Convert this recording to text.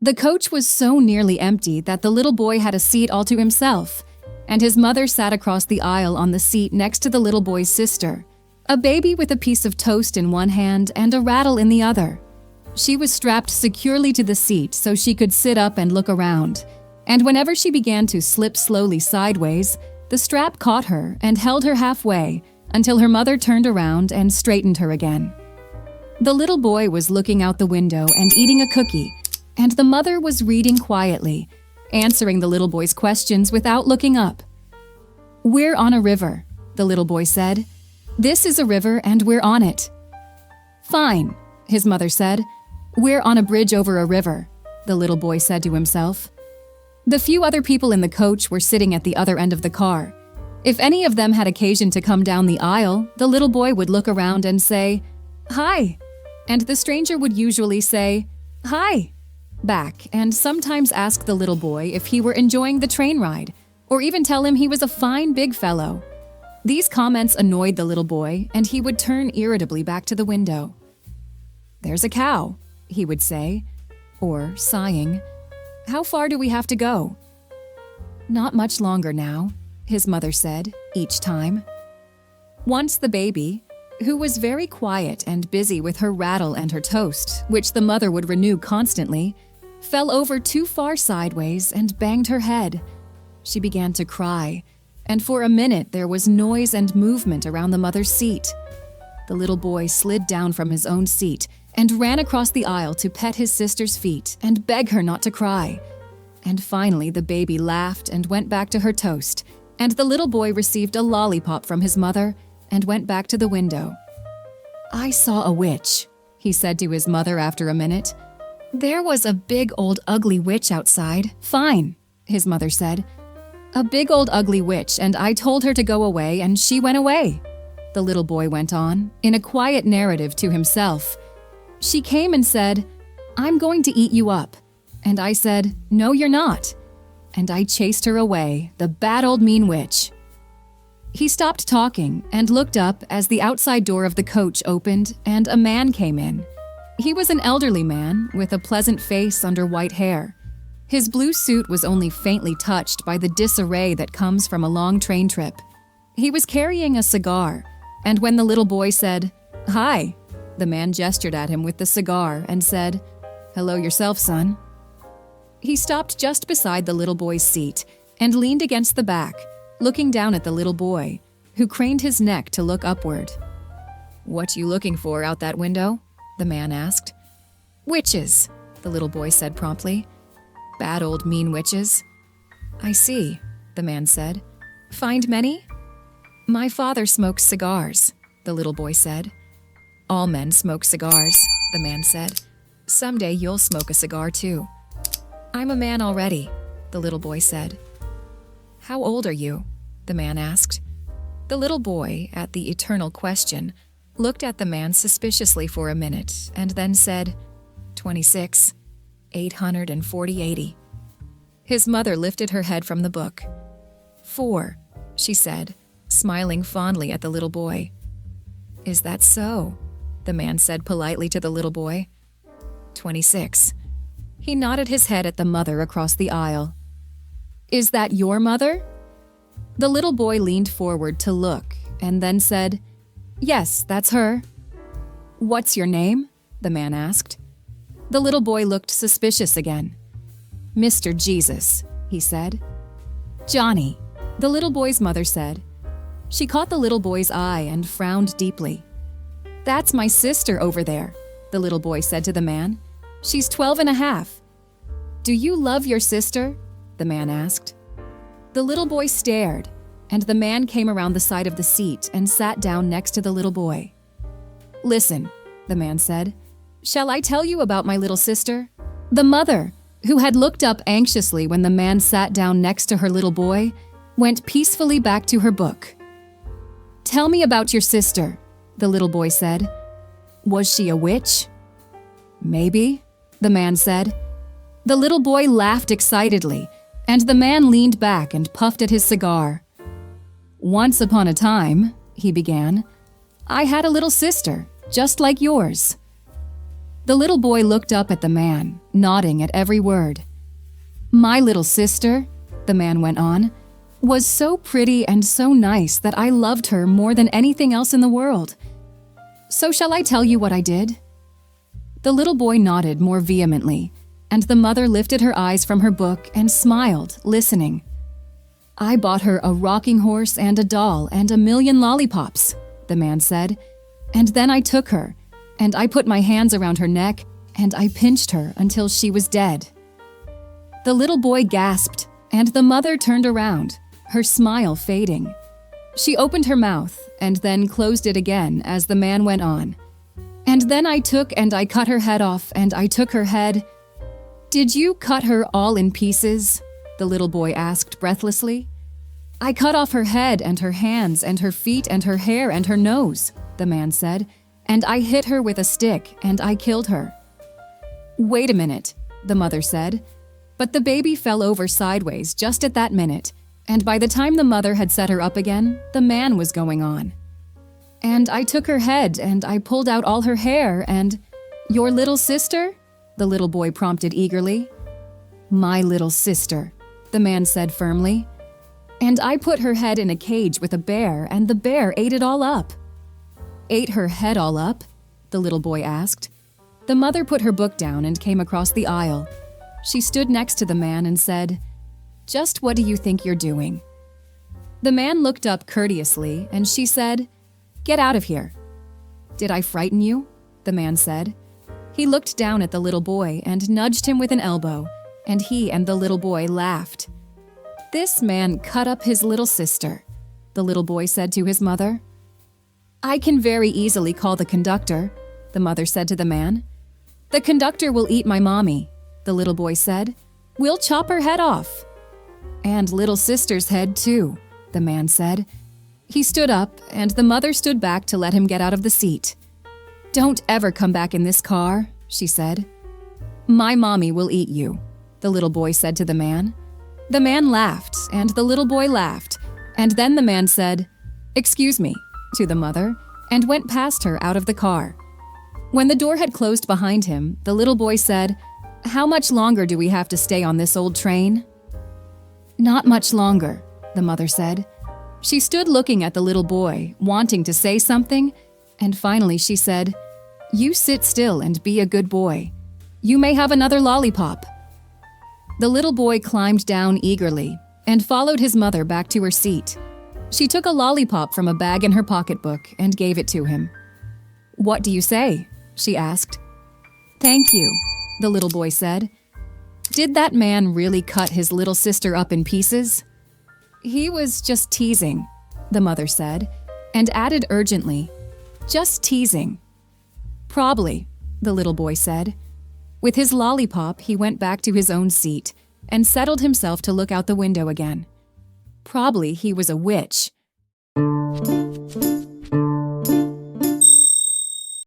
The coach was so nearly empty that the little boy had a seat all to himself, and his mother sat across the aisle on the seat next to the little boy's sister, a baby with a piece of toast in one hand and a rattle in the other. She was strapped securely to the seat so she could sit up and look around, and whenever she began to slip slowly sideways, the strap caught her and held her halfway until her mother turned around and straightened her again. The little boy was looking out the window and eating a cookie, and the mother was reading quietly, answering the little boy's questions without looking up. "We're on a river," the little boy said. "This is a river and we're on it." "Fine," his mother said. "We're on a bridge over a river," the little boy said to himself. The few other people in the coach were sitting at the other end of the car. If any of them had occasion to come down the aisle, the little boy would look around and say, "Hi," and the stranger would usually say, "Hi," back, and sometimes ask the little boy if he were enjoying the train ride, or even tell him he was a fine big fellow. These comments annoyed the little boy, and he would turn irritably back to the window. "There's a cow," he would say, or, sighing, "How far do we have to go?" "Not much longer now," his mother said, each time. Once the baby, who was very quiet and busy with her rattle and her toast, which the mother would renew constantly, fell over too far sideways and banged her head. She began to cry, and for a minute there was noise and movement around the mother's seat. The little boy slid down from his own seat and ran across the aisle to pet his sister's feet and beg her not to cry. And finally the baby laughed and went back to her toast, and the little boy received a lollipop from his mother and went back to the window. "I saw a witch," he said to his mother after a minute. "There was a big old ugly witch outside." "Fine," his mother said. "A big old ugly witch, and I told her to go away and she went away," the little boy went on, in a quiet narrative to himself. "She came and said, 'I'm going to eat you up.' And I said, 'No, you're not.' And I chased her away, the bad old mean witch." He stopped talking and looked up as the outside door of the coach opened and a man came in. He was an elderly man with a pleasant face under white hair. His blue suit was only faintly touched by the disarray that comes from a long train trip. He was carrying a cigar, and when the little boy said, "Hi," the man gestured at him with the cigar and said, "Hello yourself, son." He stopped just beside the little boy's seat and leaned against the back, looking down at the little boy, who craned his neck to look upward. "What you looking for out that window?" the man asked. "Witches," the little boy said promptly. "Bad old mean witches." "I see," the man said. "Find many?" "My father smokes cigars," the little boy said. "All men smoke cigars," the man said. "Someday you'll smoke a cigar too." "I'm a man already," the little boy said. "How old are you?" the man asked. The little boy, at the eternal question, looked at the man suspiciously for a minute and then said, 26, 840-80. His mother lifted her head from the book. 4, she said, smiling fondly at the little boy. "Is that so?" the man said politely to the little boy. 26. He nodded his head at the mother across the aisle. "Is that your mother?" The little boy leaned forward to look and then said, "Yes, that's her." "What's your name?" the man asked. The little boy looked suspicious again. "Mr. Jesus," he said. "Johnny," the little boy's mother said. She caught the little boy's eye and frowned deeply. "That's my sister over there," the little boy said to the man. "She's 12 and a half. "Do you love your sister?" the man asked. The little boy stared, and the man came around the side of the seat and sat down next to the little boy. "Listen," the man said. "Shall I tell you about my little sister?" The mother, who had looked up anxiously when the man sat down next to her little boy, went peacefully back to her book. "Tell me about your sister," the little boy said. "Was she a witch?" "Maybe," the man said. The little boy laughed excitedly, and the man leaned back and puffed at his cigar. "Once upon a time," he began, "I had a little sister, just like yours." The little boy looked up at the man, nodding at every word. "My little sister," the man went on, "was so pretty and so nice that I loved her more than anything else in the world. So shall I tell you what I did?" The little boy nodded more vehemently, and the mother lifted her eyes from her book and smiled, listening. "I bought her a rocking horse and a doll and 1,000,000 lollipops," the man said, "and then I took her, and I put my hands around her neck, and I pinched her until she was dead." The little boy gasped, and the mother turned around, her smile fading. She opened her mouth and then closed it again as the man went on. "And then I took and I cut her head off, and I took her head—" "Did you cut her all in pieces?" the little boy asked breathlessly. "I cut off her head and her hands and her feet and her hair and her nose," the man said, "and I hit her with a stick and I killed her." "Wait a minute," the mother said. But the baby fell over sideways just at that minute, and by the time the mother had set her up again, the man was going on. "And I took her head and I pulled out all her hair and—" "Your little sister?" the little boy prompted eagerly. "My little sister," the man said firmly. "And I put her head in a cage with a bear, and the bear ate it all up." "Ate her head all up?" the little boy asked. The mother put her book down and came across the aisle. She stood next to the man and said, "Just what do you think you're doing?" The man looked up courteously, and she said, "Get out of here." "Did I frighten you?" the man said. He looked down at the little boy and nudged him with an elbow, and he and the little boy laughed. "This man cut up his little sister," the little boy said to his mother. "I can very easily call the conductor," the mother said to the man. "The conductor will eat my mommy," the little boy said. "We'll chop her head off." "And little sister's head, too," the man said. He stood up, and the mother stood back to let him get out of the seat. "Don't ever come back in this car," she said. "My mommy will eat you," the little boy said to the man. The man laughed, and the little boy laughed, and then the man said, "Excuse me," to the mother, and went past her out of the car. When the door had closed behind him, the little boy said, "How much longer do we have to stay on this old train?" "Not much longer," the mother said. She stood looking at the little boy, wanting to say something, and finally she said, "You sit still and be a good boy. You may have another lollipop." The little boy climbed down eagerly and followed his mother back to her seat. She took a lollipop from a bag in her pocketbook and gave it to him. "What do you say?" she asked. "Thank you," the little boy said. Did that man really cut his little sister up in pieces? "He was just teasing," the mother said, and added urgently, "Just teasing." "Probably," the little boy said. With his lollipop, he went back to his own seat and settled himself to look out the window again. Probably he was a witch.